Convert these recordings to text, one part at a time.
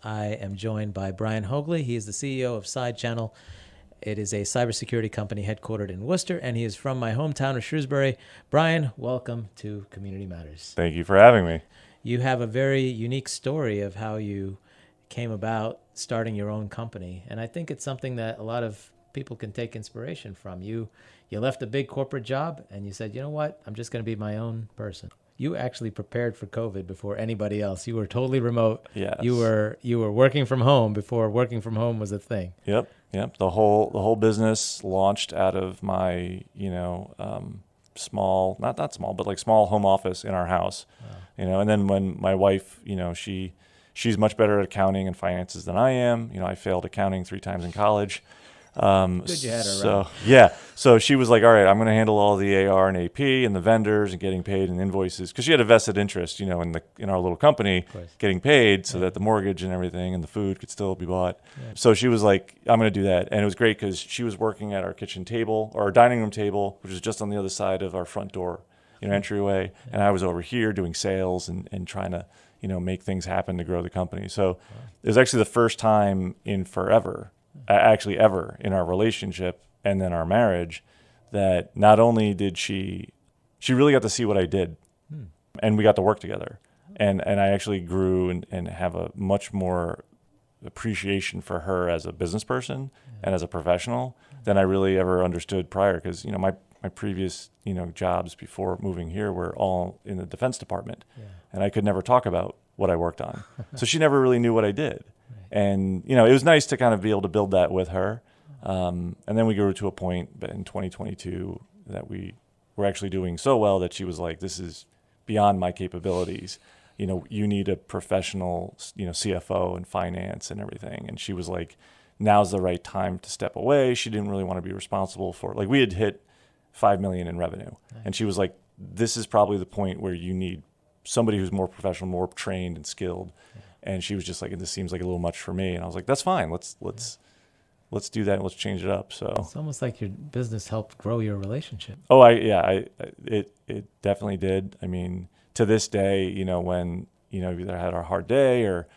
I am joined by Brian Haugli. He is the CEO of SideChannel. It is a cybersecurity company headquartered in Worcester, and he is from my hometown of Shrewsbury. Brian, welcome to Community Matters. Thank you for having me. You have a very unique story of how you came about starting your own company, and I think it's something that a lot of people can take inspiration from. You left a big corporate job, and you said, you know what, I'm just going to be my own person. You actually prepared for COVID before anybody else. You were totally remote. Yes. You were working from home before working from home was a thing. Yep. The whole business launched out of my, small, not small, but like small home office in our house. Wow. And then when my wife, she's much better at accounting and finances than I am. I failed accounting 3 times in college. Good you had her around. So she was like, all right, I'm going to handle all the AR and AP and the vendors and getting paid and invoices, because she had a vested interest, in our little company getting paid so that the mortgage and everything and the food could still be bought. Yeah. So she was like, I'm going to do that. And it was great because she was working at our kitchen table or our dining room table, which was just on the other side of our front door, entryway. Yeah. And I was over here doing sales and trying to, make things happen to grow the company. So it was actually the first time in forever, actually ever, in our relationship and then our marriage, that not only did she really got to see what I did, and we got to work together, and I actually grew and have a much more appreciation for her as a business person and as a professional than I really ever understood prior, because my previous jobs before moving here were all in the Defense Department, and I could never talk about what I worked on. So she never really knew what I did. And, it was nice to kind of be able to build that with her. And then we grew to a point in 2022 that we were actually doing so well that she was like, this is beyond my capabilities. You need a professional, CFO and finance and everything. And she was like, now's the right time to step away. She didn't really want to be responsible for, like, we had hit 5 million in revenue. Nice. And she was like, this is probably the point where you need somebody who's more professional, more trained and skilled. Yeah. And she was just like, this seems like a little much for me. And I was like, that's fine. Let's do that and let's change it up. So it's almost like your business helped grow your relationship. Oh, it definitely did. I mean, to this day, when, either had a hard day or,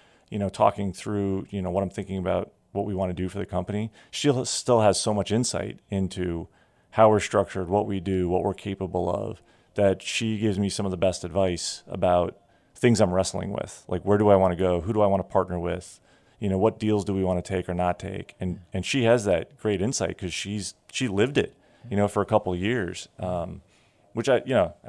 talking through, what I'm thinking about, what we want to do for the company, she still has so much insight into how we're structured, what we do, what we're capable of, that she gives me some of the best advice about things I'm wrestling with. Like, where do I want to go? Who do I want to partner with? What deals do we want to take or not take? And she has that great insight because she lived it, for a couple of years, which I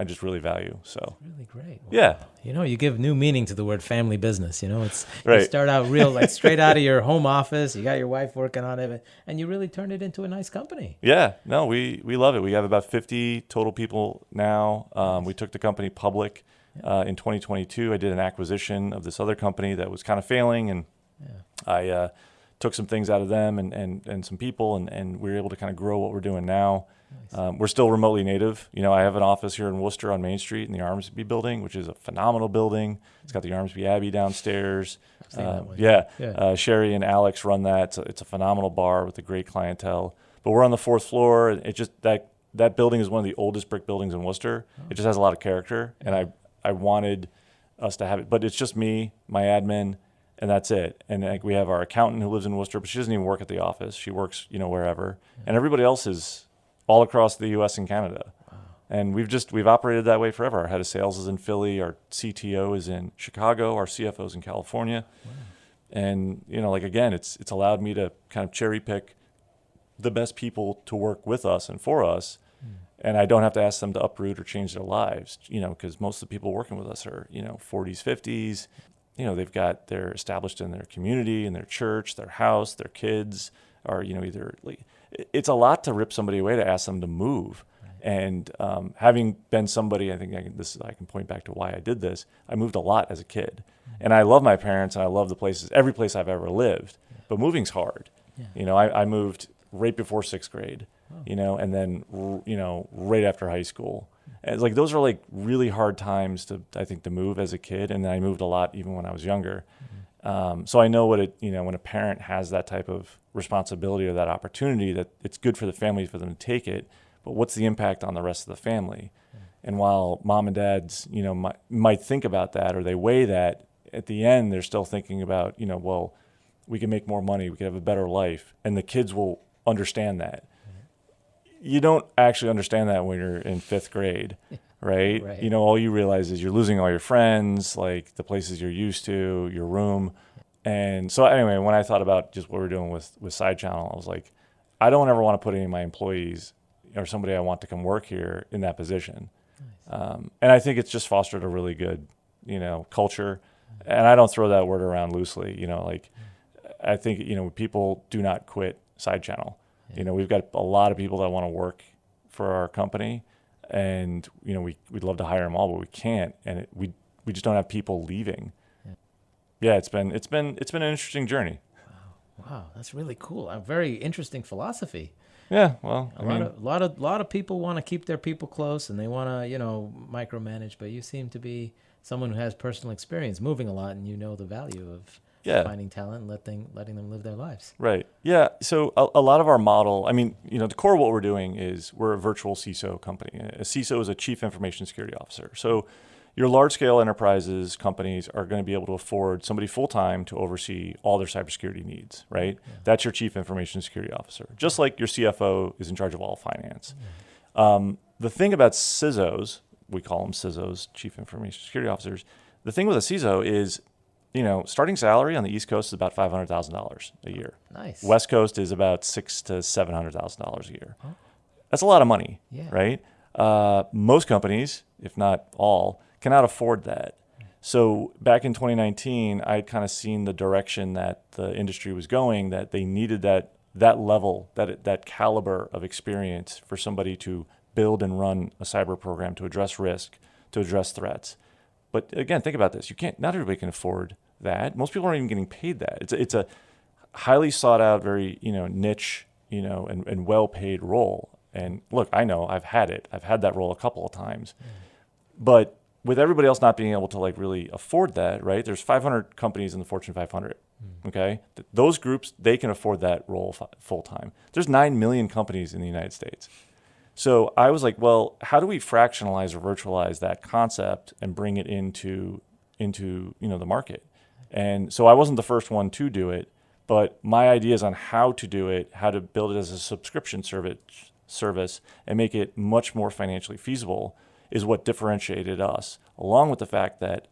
just really value. So that's really great. Wow. Yeah. You give new meaning to the word family business. It's right. You start out real, like straight out of your home office. You got your wife working on it, and you really turned it into a nice company. Yeah. No, we love it. We have about 50 total people now. Nice. We took the company public in 2022. I did an acquisition of this other company that was kind of failing, and I took some things out of them and some people, and we were able to kind of grow what we're doing now. Nice. We're still remotely native. I have an office here in Worcester on Main Street in the Armsby building, which is a phenomenal building. It's got the Armsby Abbey downstairs. Sherry and Alex run that. It's a phenomenal bar with a great clientele. But we're on the 4th floor. It just that building is one of the oldest brick buildings in Worcester. Oh. It just has a lot of character, and I wanted us to have it. But it's just me, my admin, and that's it. And we have our accountant who lives in Worcester, but she doesn't even work at the office. She works, wherever. Yeah. And everybody else is all across the U.S. and Canada. Wow. And we've operated that way forever. Our head of sales is in Philly. Our CTO is in Chicago. Our CFO is in California. Wow. And, again, it's allowed me to kind of cherry pick the best people to work with us and for us. And I don't have to ask them to uproot or change their lives, because most of the people working with us are, 40s, 50s. They're established in their community, in their church, their house, their kids are, either it's a lot to rip somebody away to ask them to move. Right. And having been somebody, I think I can point back to why I did this. I moved a lot as a kid, and I love my parents and I love the places, every place I've ever lived, but moving's hard. Yeah. I moved right before 6th grade. Oh. And then, right after high school. And those are really hard times to move as a kid. And then I moved a lot even when I was younger. Mm-hmm. So I know what when a parent has that type of responsibility or that opportunity, that it's good for the family for them to take it, but what's the impact on the rest of the family? Mm-hmm. And while mom and dads, might think about that, or they weigh that, at the end, they're still thinking about, well, we can make more money, we can have a better life, and the kids will understand that. You don't actually understand that when you're in 5th grade, right? Right. All you realize is you're losing all your friends, like the places you're used to, your room. And so anyway, when I thought about just what we're doing with SideChannel, I was like, I don't ever want to put any of my employees or somebody I want to come work here in that position. Nice. And I think it's just fostered a really good, culture. And I don't throw that word around loosely, I think, people do not quit SideChannel. Yeah. We've got a lot of people that want to work for our company, and we'd love to hire them all, but we can't, and we just don't have people leaving. Yeah, it's been an interesting journey. Wow, that's really cool. A very interesting philosophy. Yeah, well, a lot of people want to keep their people close, and they want to micromanage, but you seem to be someone who has personal experience moving a lot, and the value of finding talent and letting them live their lives. Right. Yeah. So a lot of our model, the core of what we're doing is we're a virtual CISO company. A CISO is a Chief Information Security Officer. So your large-scale enterprises, companies are going to be able to afford somebody full-time to oversee all their cybersecurity needs, right? Yeah. That's your Chief Information Security Officer, just like your CFO is in charge of all finance. Yeah. The thing about CISOs, we call them CISOs, Chief Information Security Officers, the thing with a CISO is, starting salary on the East Coast is about $500,000 a year. Nice. West Coast is about $600,000 to $700,000 a year. Huh? That's a lot of money, right? Most companies, if not all, cannot afford that. So back in 2019, I'd kind of seen the direction that the industry was going, that they needed that level, that caliber of experience for somebody to build and run a cyber program, to address risk, to address threats. But again, think about this. Not everybody can afford that. Most people aren't even getting paid that. It's a highly sought out, very, niche, and well-paid role. And look, I know I've had it. I've had that role a couple of times. But with everybody else not being able to really afford that, right? There's 500 companies in the Fortune 500. Okay. Those groups, they can afford that role full time. There's 9 million companies in the United States. So I was like, well, how do we fractionalize or virtualize that concept and bring it into the market? And so I wasn't the first one to do it, but my ideas on how to do it, how to build it as a subscription service and make it much more financially feasible is what differentiated us, along with the fact that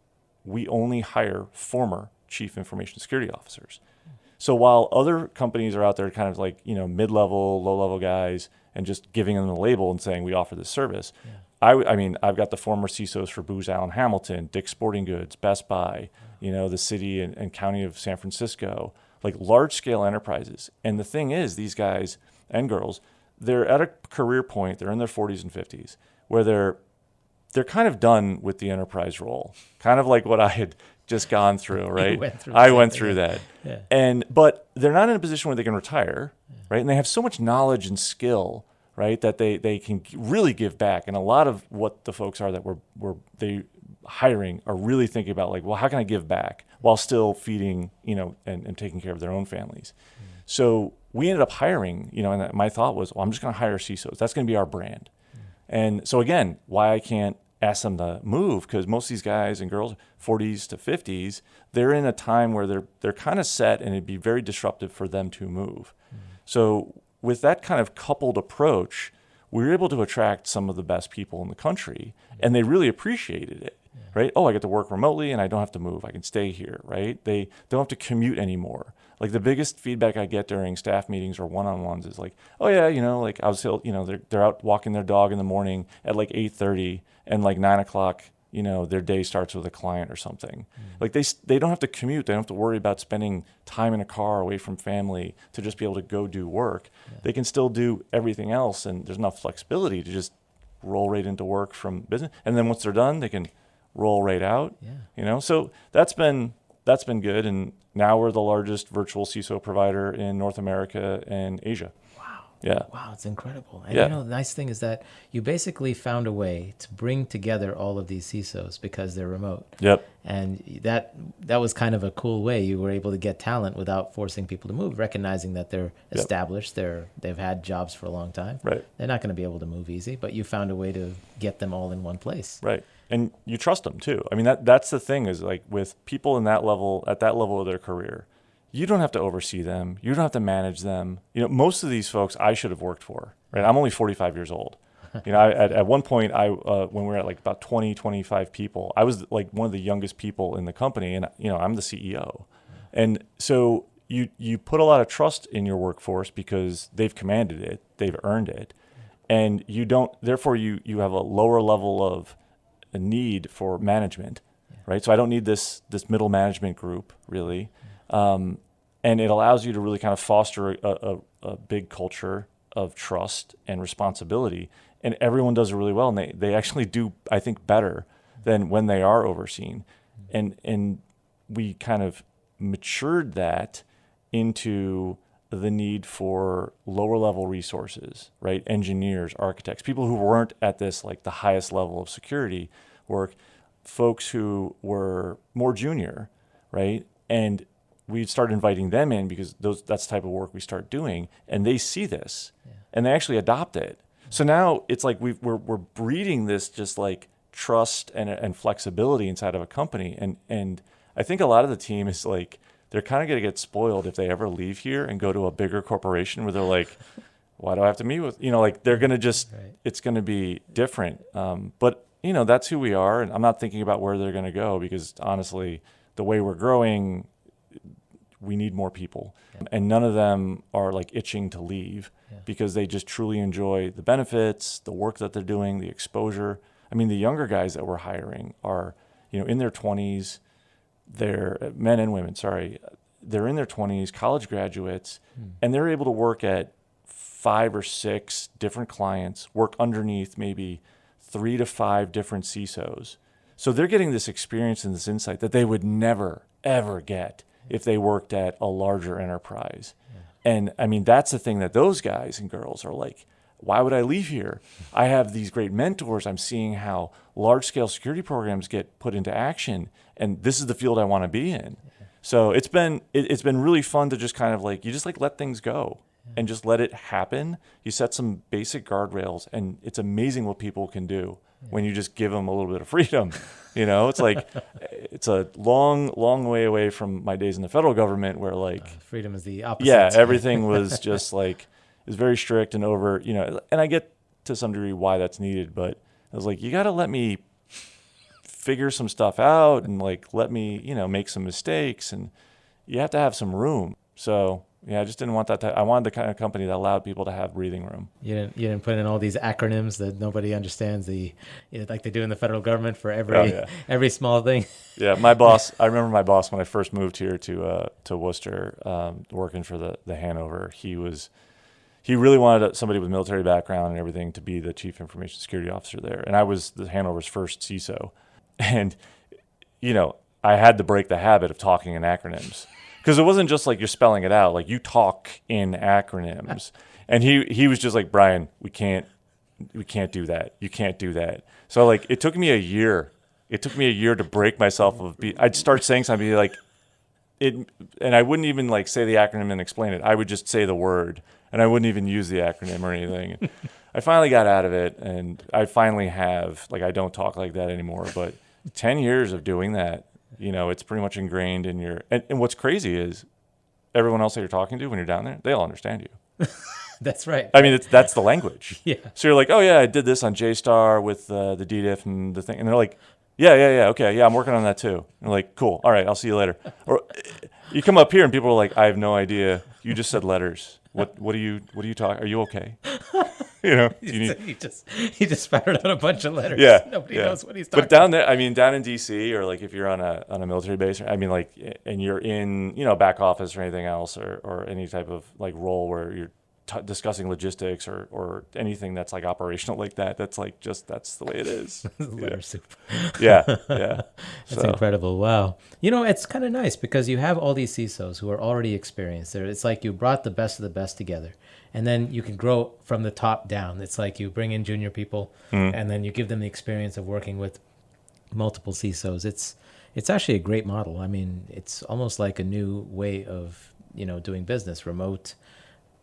we only hire former Chief Information Security Officers. So while other companies are out there kind of like, mid-level, low-level guys and just giving them the label and saying we offer this service, I've got the former CISOs for Booz Allen Hamilton, Dick's Sporting Goods, Best Buy, the city and county of San Francisco, like large-scale enterprises. And the thing is, these guys and girls, they're at a career point, they're in their 40s and 50s, where they're kind of done with the enterprise role, kind of like what I had just gone through, right? I went through that. Yeah. But they're not in a position where they can retire, right? And they have so much knowledge and skill, right, that they can really give back. And a lot of what the folks are that they hiring are really thinking about, like, well, how can I give back while still feeding, and taking care of their own families? So we ended up hiring, and my thought was, well, I'm just going to hire CISOs. That's going to be our brand. And so again, why I can't ask them to move, because most of these guys and girls, 40s to 50s, they're in a time where they're kind of set, and it'd be very disruptive for them to move. So with that kind of coupled approach, we were able to attract some of the best people in the country, and they really appreciated it, right? Oh, I get to work remotely and I don't have to move. I can stay here, right? They don't have to commute anymore. Like the biggest feedback I get during staff meetings or one-on-ones is like, oh yeah, like I was, they're out walking their dog in the morning at like 8:30 and like 9 o'clock, their day starts with a client or something. Like they don't have to commute. They don't have to worry about spending time in a car away from family to just be able to go do work. They can still do everything else, and there's enough flexibility to just roll right into work from business. And then once they're done, they can roll right out. So that's been good. And now we're the largest virtual CISO provider in North America and Asia. Wow. Yeah. Wow, it's incredible. And the nice thing is that you basically found a way to bring together all of these CISOs because they're remote. Yep. And that was kind of a cool way. You were able to get talent without forcing people to move, recognizing that they're established, they've had jobs for a long time. Right. They're not going to be able to move easy, but you found a way to get them all in one place. Right. and you trust them too. I mean, that's the thing is like with people in that level, at that level of their career, you don't have to oversee them. You don't have to manage them. Most of these folks I should have worked for, right? I'm only 45 years old. At one point, when we were at like about 20, 25 people, I was like one of the youngest people in the company, and I'm the CEO. And so you put a lot of trust in your workforce because they've commanded it, they've earned it, and therefore you have a lower level of a need for management, right? So I don't need this middle management group really. And it allows you to really kind of foster a big culture of trust and responsibility. And everyone does it really well. And they actually do, I think, better than when they are overseen. And we kind of matured that into the need for lower level resources, right? Engineers, architects, people who weren't at this, like the highest level of security work, folks who were more junior, right? And we started inviting them in because that's the type of work we start doing, and they see this and they actually adopt it. So now it's like we're breeding this just like trust and flexibility inside of a company. And I think a lot of the team is like, they're kind of going to get spoiled if they ever leave here and go to a bigger corporation where they're like, why do I have to meet with, like they're going to just, it's going to be different. But that's who we are. And I'm not thinking about where they're going to go because honestly, the way we're growing, we need more people. And none of them are like itching to leave because they just truly enjoy the benefits, the work that they're doing, the exposure. I mean, the younger guys that we're hiring are, in their 20s, they're men and women, they're in their 20s, college graduates, and they're able to work at 5 or 6 different clients, work underneath maybe 3 to 5 different CISOs. So they're getting this experience and this insight that they would never, ever get if they worked at a larger enterprise. And I mean, that's the thing that those guys and girls are like, why would I leave here? I have these great mentors. I'm seeing how large-scale security programs get put into action, and this is the field I want to be in. So it's been really fun to just kind of like, you just like let things go and just let it happen. You set some basic guardrails, and it's amazing what people can do when you just give them a little bit of freedom. It's like, it's a long, long way away from my days in the federal government where like freedom is the opposite. Yeah, everything was just like, is very strict and over, and I get to some degree why that's needed, but I was like, you got to let me figure some stuff out and like, let me, make some mistakes, and you have to have some room. So yeah, I just didn't want that. I wanted the kind of company that allowed people to have breathing room. You didn't put in all these acronyms that nobody understands, like they do in the federal government for every small thing. Yeah, my boss, I remember my boss when I first moved here to Worcester, working for the Hanover, he really wanted somebody with military background and everything to be the chief information security officer there. And I was the Hanover's first CISO. And, I had to break the habit of talking in acronyms because it wasn't just like you're spelling it out. Like you talk in acronyms. And he was just like, Brian, we can't do that. You can't do that. So like, it took me a year. It took me a year to break myself I'd start saying something like and I wouldn't even like say the acronym and explain it. I would just say the word. And I wouldn't even use the acronym or anything. I finally got out of it, and I finally have, like, I don't talk like that anymore. But 10 years of doing that, it's pretty much ingrained in your. And what's crazy is everyone else that you're talking to when you're down there, they all understand you. That's right. I mean, that's the language. Yeah. So you're like, oh, yeah, I did this on JSTAR with the DDIF and the thing. And they're like, yeah, okay, yeah, I'm working on that too. And they're like, cool, all right, I'll see you later. Or you come up here and people are like, I have no idea. You just said letters. What are you talking? Are you okay? He just spattered out a bunch of letters. Yeah, Nobody knows what he's talking about. But down there, I mean, down in DC, or like if you're on a military base, I mean, like, and you're in back office or anything else, or any type of like role where you're discussing logistics or anything that's like operational like that. That's like that's the way it is. Letter soup. Yeah. That's incredible. Wow. It's kind of nice because you have all these CISOs who are already experienced. It's like you brought the best of the best together, and then you can grow from the top down. It's like you bring in junior people, and then you give them the experience of working with multiple CISOs. It's actually a great model. I mean, it's almost like a new way of doing business, remote.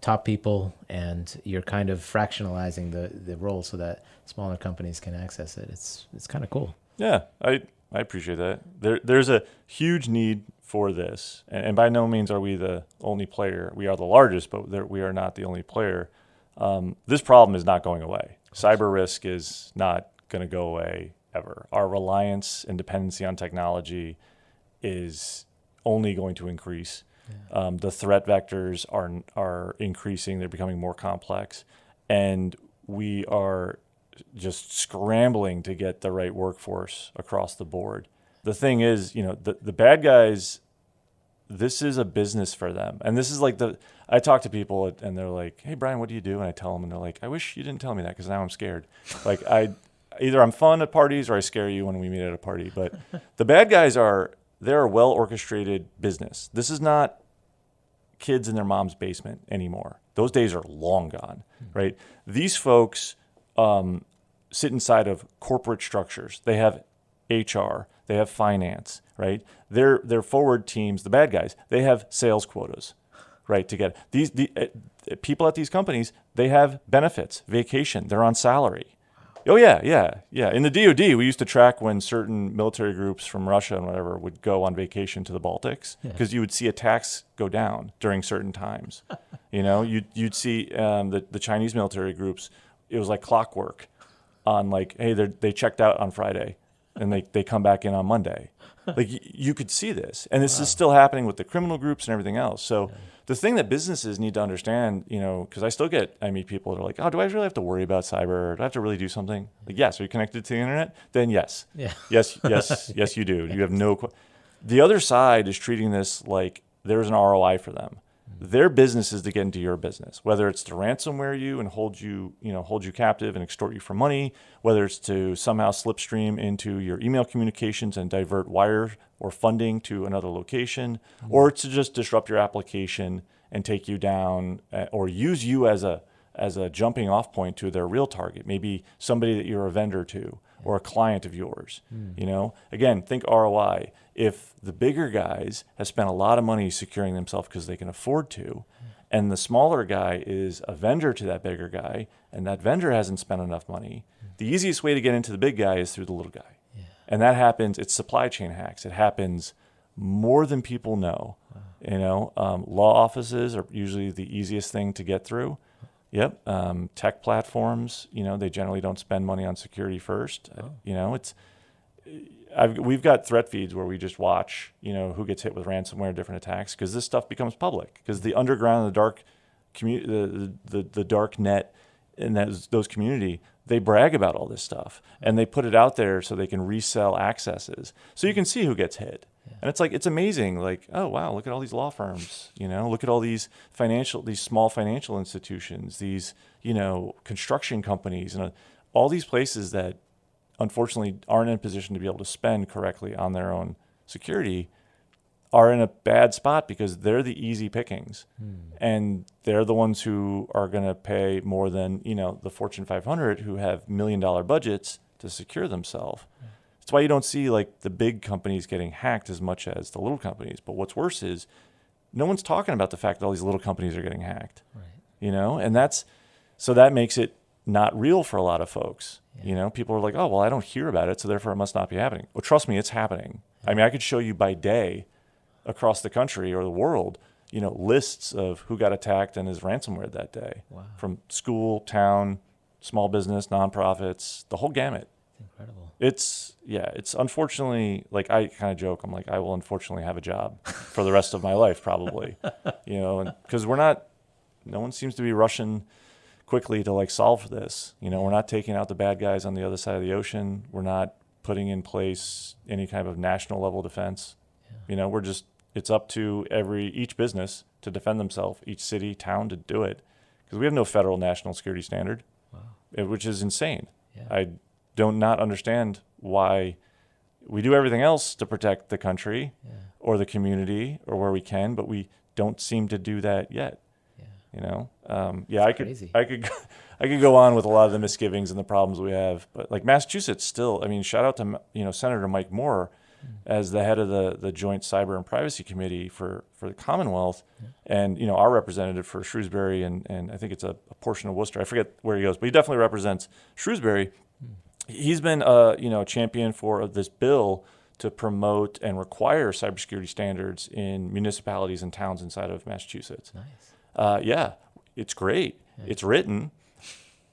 Top people, and you're kind of fractionalizing the role so that smaller companies can access it. It's kind of cool. Yeah, I appreciate that. There's a huge need for this, and by no means are we the only player. We are the largest, but we are not the only player. This problem is not going away. Cyber risk is not going to go away ever. Our reliance and dependency on technology is only going to increase. Yeah. The threat vectors are increasing. They're becoming more complex, and we are just scrambling to get the right workforce across the board. The thing is, the bad guys, this is a business for them. And this is like I talk to people and they're like, hey, Brian, what do you do? And I tell them and they're like, I wish you didn't tell me that because now I'm scared. Like either I'm fun at parties or I scare you when we meet at a party. But the bad guys they're a well orchestrated business. This is not kids in their mom's basement anymore. Those days are long gone, right? These folks sit inside of corporate structures. They have HR, they have finance, right? Their forward teams, the bad guys, they have sales quotas, right? To get the people at these companies, they have benefits, vacation, they're on salary. Oh yeah. In the DoD, we used to track when certain military groups from Russia and whatever would go on vacation to the Baltics because you would see attacks go down during certain times. You'd see the Chinese military groups. It was like clockwork on like, hey, they checked out on Friday and they come back in on Monday. Like you could see this. And this is still happening with the criminal groups and everything else. So the thing that businesses need to understand, because I meet people that are like, oh, do I really have to worry about cyber? Do I have to really do something? Like, yes. Are you connected to the internet? Then yes. Yeah. Yes, you do. You have the other side is treating this like there's an ROI for them. Their business is to get into your business, whether it's to ransomware you and hold you captive and extort you for money, whether it's to somehow slipstream into your email communications and divert wire or funding to another location, or to just disrupt your application and take you down or use you as a jumping off point to their real target, maybe somebody that you're a vendor to or a client of yours. Again, think ROI. If the bigger guys have spent a lot of money securing themselves because they can afford to, and the smaller guy is a vendor to that bigger guy, and that vendor hasn't spent enough money, the easiest way to get into the big guy is through the little guy. Yeah. And that happens, it's supply chain hacks. It happens more than people know. Law offices are usually the easiest thing to get through. Yep. Tech platforms, they generally don't spend money on security first. We've got threat feeds where we just watch, who gets hit with ransomware, different attacks, because this stuff becomes public. Because the underground, the dark the dark net in those community, they brag about all this stuff and they put it out there so they can resell accesses. So you can see who gets hit. And it's amazing. Like, oh wow, look at all these law firms. Look at all these small financial institutions, these construction companies, and all these places that unfortunately aren't in a position to be able to spend correctly on their own security are in a bad spot because they're the easy pickings, and they're the ones who are going to pay more than the Fortune 500 who have $1 million budgets to secure themselves. That's why you don't see like the big companies getting hacked as much as the little companies. But what's worse is no one's talking about the fact that all these little companies are getting hacked. Right. And that makes it not real for a lot of folks. Yeah. People are like, oh, well, I don't hear about it, so therefore it must not be happening. Well, trust me, it's happening. Yeah. I mean, I could show you by day across the country or the world, lists of who got attacked and is ransomware that day. Wow. From school, town, small business, nonprofits, the whole gamut. Incredible. It's unfortunately, like I kind of joke, I'm like, I will unfortunately have a job for the rest of my life probably, because no one seems to be rushing quickly to like solve this. We're not taking out the bad guys on the other side of the ocean. We're not putting in place any kind of national level defense. Yeah. It's up to each business to defend themselves, each city, town to do it, because we have no federal national security standard, which is insane. Yeah. I do not understand why we do everything else to protect the country or the community or where we can, but we don't seem to do that yet. I could go on with a lot of the misgivings and the problems we have, but like Massachusetts still, shout out to Senator Mike Moore as the head of the Joint Cyber and Privacy Committee for the Commonwealth, and our representative for Shrewsbury and I think it's a portion of Worcester. I forget where he goes, but he definitely represents Shrewsbury. he's been a champion for this bill to promote and require cybersecurity standards in municipalities and towns inside of Massachusetts. Nice. Yeah, it's great. Yeah. It's written.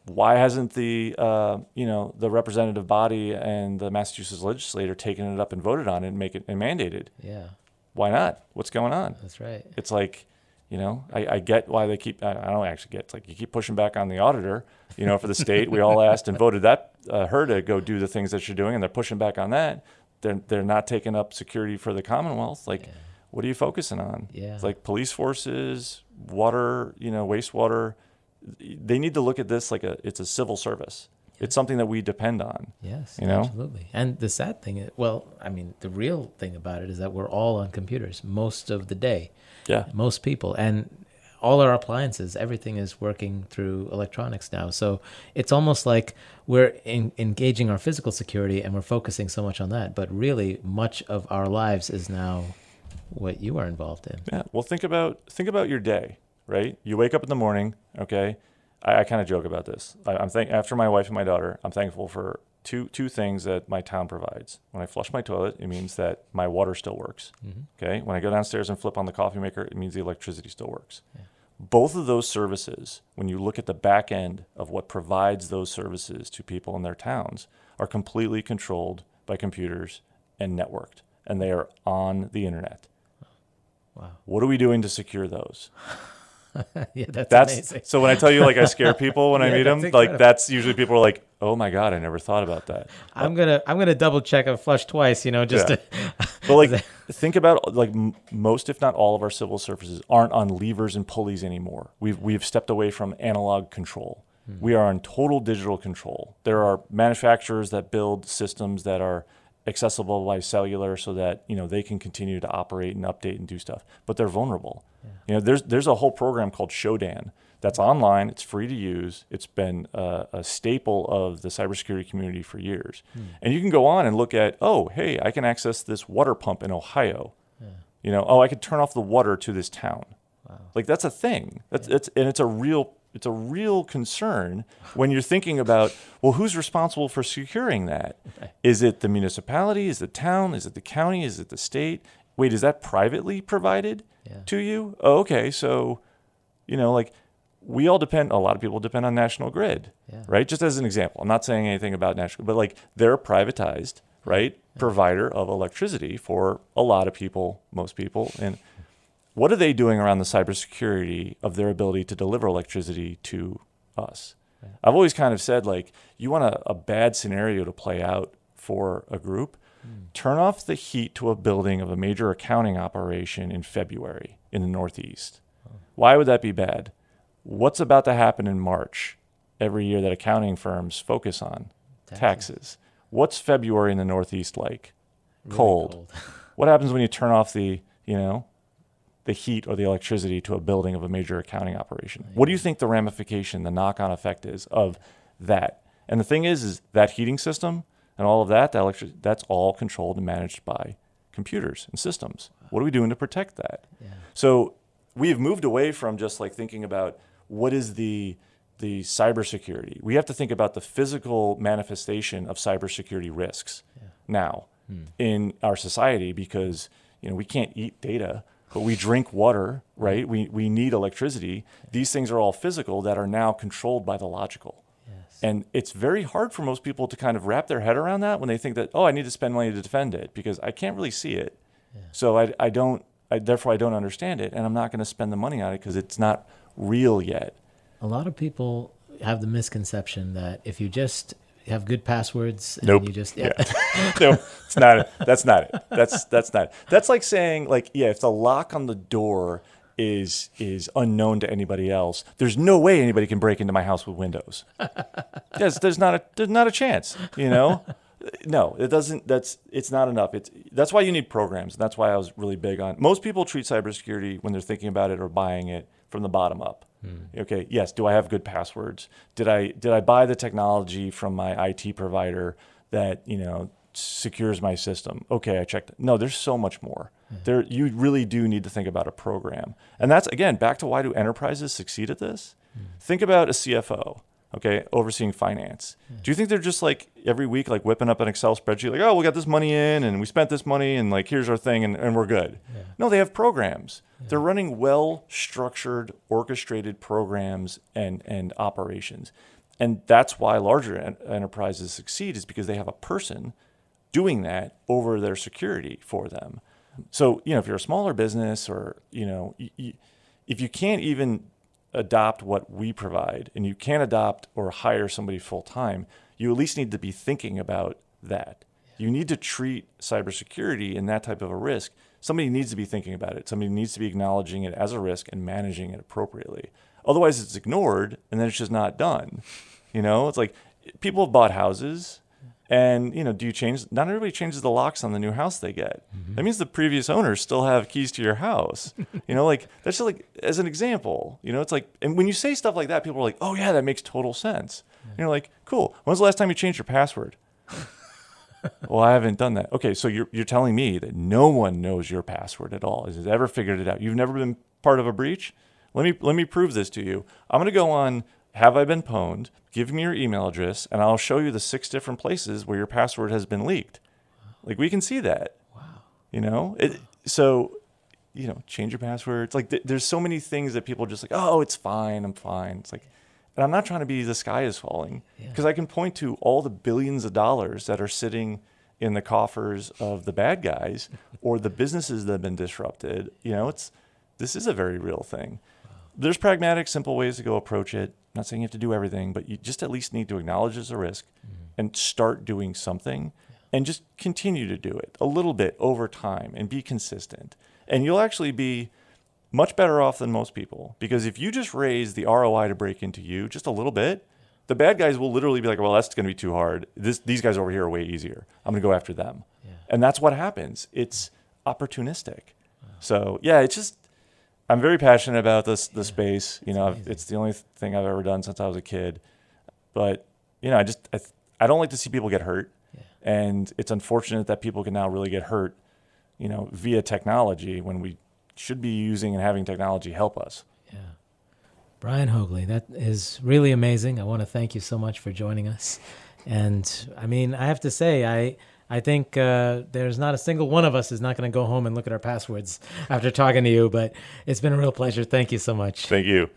Why hasn't the the representative body and the Massachusetts legislature taken it up and voted on it and make it and mandated? Yeah. Why not? What's going on? That's right. It's like, I get why they keep. I don't actually get. It's like you keep pushing back on the auditor. For the state, we all asked and voted her to go do the things that she's doing, and they're pushing back on that. They're not taking up security for the Commonwealth. Like, what are you focusing on? Yeah. It's like police forces, water, wastewater. They need to look at this like it's a civil service. Yeah. It's something that we depend on. Yes, absolutely. And the sad thing, the real thing about it is that we're all on computers most of the day. Yeah. Most people. And all our appliances, everything is working through electronics now. So it's almost like we're engaging our physical security and we're focusing so much on that. But really, much of our lives is now what you are involved in. Yeah. Well, think about your day, right? You wake up in the morning, okay? I kind of joke about this. After my wife and my daughter, I'm thankful for two things that my town provides. When I flush my toilet, it means that my water still works. Mm-hmm. Okay. When I go downstairs and flip on the coffee maker, it means the electricity still works. Yeah. Both of those services, when you look at the back end of what provides those services to people in their towns, are completely controlled by computers and networked, and they are on the internet. Wow. What are we doing to secure those? Yeah, that's amazing. So when I tell you, I scare people when I meet them, that's usually people are like, "Oh my God, I never thought about that." I'm gonna double check and flush twice, just to. But think about most, if not all, of our civil services aren't on levers and pulleys anymore. We've stepped away from analog control. We are on total digital control. There are manufacturers that build systems that are accessible by cellular so that they can continue to operate and update and do stuff, but they're vulnerable. Yeah. There's a whole program called Shodan that's online. It's free to use. It's been a staple of the cybersecurity community for years. And you can go on and look at, hey, I can access this water pump in Ohio. Yeah. I could turn off the water to this town. Wow. That's a thing. It's a real concern when you're thinking about, well, who's responsible for securing that? Okay. Is it the municipality? Is it the town? Is it the county? Is it the state? Wait, is that privately provided to you? Oh, okay. So, we all a lot of people depend on National Grid, right? Just as an example. I'm not saying anything about National Grid, but they're a privatized, right, provider of electricity for a lot of people, most people. And what are they doing around the cybersecurity of their ability to deliver electricity to us? Right. I've always kind of said, you want a bad scenario to play out for a group, turn off the heat to a building of a major accounting operation in February in the Northeast. Oh. Why would that be bad? What's about to happen in March every year that accounting firms focus on? Taxes. What's February in the Northeast like? Really cold. What happens when you turn off the heat or the electricity to a building of a major accounting operation? Yeah. What do you think the ramification, the knock-on effect is of that? And the thing is that heating system and all of that, that's all controlled and managed by computers and systems. Wow. What are we doing to protect that? Yeah. So we've moved away from just thinking about what is the cybersecurity. We have to think about the physical manifestation of cybersecurity risks now in our society, because we can't eat data, but we drink water, right? We need electricity. These things are all physical that are now controlled by the logical. Yes. And it's very hard for most people to kind of wrap their head around that when they think that, I need to spend money to defend it because I can't really see it. Yeah. So therefore I don't understand it, and I'm not going to spend the money on it because it's not real yet. A lot of people have the misconception that if you just have good passwords, and nope. you just no, it's not it. That's not it. That's not it. That's like saying if the lock on the door is unknown to anybody else, there's no way anybody can break into my house with Windows. There's not a chance. No, it doesn't. It's not enough. That's why you need programs. That's why I was really big on. Most people treat cybersecurity when they're thinking about it or buying it from the bottom up. Okay. Yes. Do I have good passwords? Did I buy the technology from my IT provider that secures my system? Okay, I checked. No, there's so much more. You really do need to think about a program, and that's again back to why do enterprises succeed at this? Think about a CFO. okay, overseeing finance. Do you think they're just like every week, like whipping up an Excel spreadsheet, like, oh, we got this money in and we spent this money and like, here's our thing and we're good. No, they have programs. They're running well-structured, orchestrated programs and operations. And that's why larger enterprises succeed, is because they have a person doing that over their security for them. So, if you're a smaller business, or, if you can't even adopt what we provide and you can't adopt or hire somebody full time, you at least need to be thinking about that. You need to treat cybersecurity and that type of a risk. Somebody needs to be thinking about it. Somebody needs to be acknowledging it as a risk and managing it appropriately. Otherwise, it's ignored and then it's just not done. It's like people have bought houses. And, do you change? Not everybody changes the locks on the new house they get. Mm-hmm. That means the previous owners still have keys to your house. Like that's just like, as an example, it's like, and when you say stuff like that, people are like, oh yeah, that makes total sense. Yeah. And you're like, cool. When's the last time you changed your password? Well, I haven't done that. Okay. So you're telling me that no one knows your password at all. Has ever figured it out? You've never been part of a breach? Let me prove this to you. I'm going to go on Have I Been Pwned? Give me your email address, and I'll show you the 6 different places where your password has been leaked. Like, we can see that. Wow. Change your password. It's like there's so many things that people just like, oh, it's fine, I'm fine. It's like, and I'm not trying to be the sky is falling, because I can point to all the billions of dollars that are sitting in the coffers of the bad guys or the businesses that have been disrupted. This is a very real thing. There's pragmatic, simple ways to go approach it. I'm not saying you have to do everything, but you just at least need to acknowledge it's a risk and start doing something and just continue to do it a little bit over time and be consistent. And you'll actually be much better off than most people, because if you just raise the ROI to break into you just a little bit, the bad guys will literally be like, well, that's going to be too hard. These guys over here are way easier. I'm going to go after them. Yeah. And that's what happens. It's opportunistic. Wow. So yeah, it's just, I'm very passionate about the space. It's the only thing I've ever done since I was a kid. But, I don't like to see people get hurt. Yeah. And it's unfortunate that people can now really get hurt, via technology, when we should be using and having technology help us. Yeah. Brian Haugli, that is really amazing. I want to thank you so much for joining us. And I have to say, I think there's not a single one of us is not going to go home and look at our passwords after talking to you, but it's been a real pleasure. Thank you so much. Thank you.